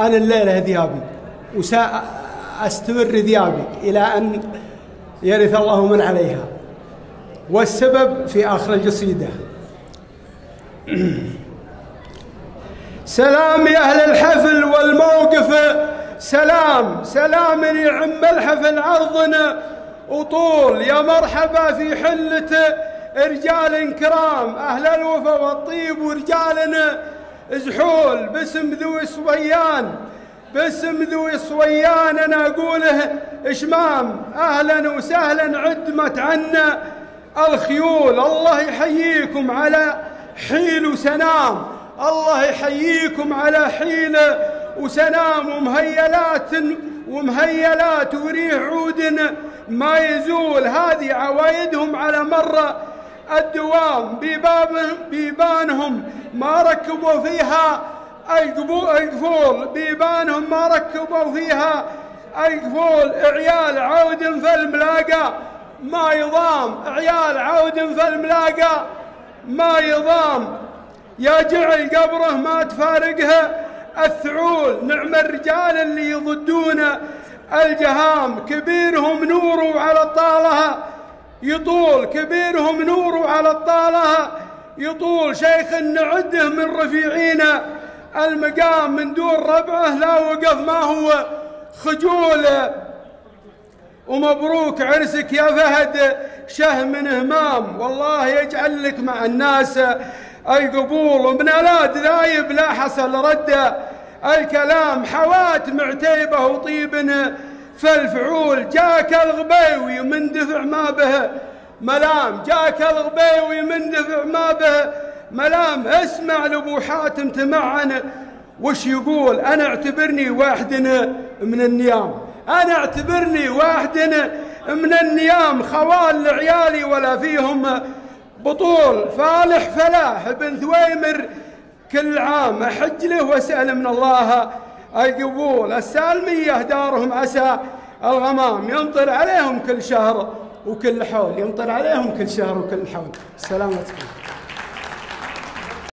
أنا الليلة ذيابي وسأستمر ذيابي إلى أن يرث الله من عليها. والسبب في آخر القصيدة. سلام يا أهل الحفل والموقف، سلام سلام يعم الحفل عرضنا وطول، يا مرحبا في حلة رجال كرام أهل الوفا والطيب ورجالنا زحول. باسم ذوي الصويان، باسم ذوي الصويان أنا أقوله إشمام، أهلا وسهلا عدمت عنا الخيول. الله يحييكم على حيل وسنام، الله يحييكم على حيل وسنام، ومهيلات وريح عود ما يزول. هذه عوايدهم على مر الدوام، بيبانهم ما ركبوا فيها القفول، بيبانهم ما ركبوا فيها القفول. عيال عود في الملاقى ما يضام، عيال عود في الملاقى ما يضام. يا جعل قبره ما تفارقها الثعول، نعم الرجال اللي يضدون الجهام. كبيرهم نور على الطالها يطول، كبيرهم نور على الطالها يطول. شيخ نعده من رفيعين المقام، من دون ربعه لا وقف ما هو خجول. ومبروك عرسك يا فهد شه من همام، والله يجعل لك مع الناس القبول. ومن الاد ذايب لا حصل رد الكلام، حوات معتيبه وطيب فالفعول. جاك الغبيوي من دفع ما به ملام، جاك الغبيوي من دفع ما به ملام. اسمع لابو حاتم تمعن وش يقول، انا اعتبرني واحد من النيام، انا اعتبرني واحد من النيام. خوال لعيالي ولا فيهم بطول، فالح فلاح بن ثويمر كل عام احج له واسال من الله القبول. السالميه دارهم عسى الغمام، يمطر عليهم كل شهر وكل حول، يمطر عليهم كل شهر وكل حول. سلامتكم.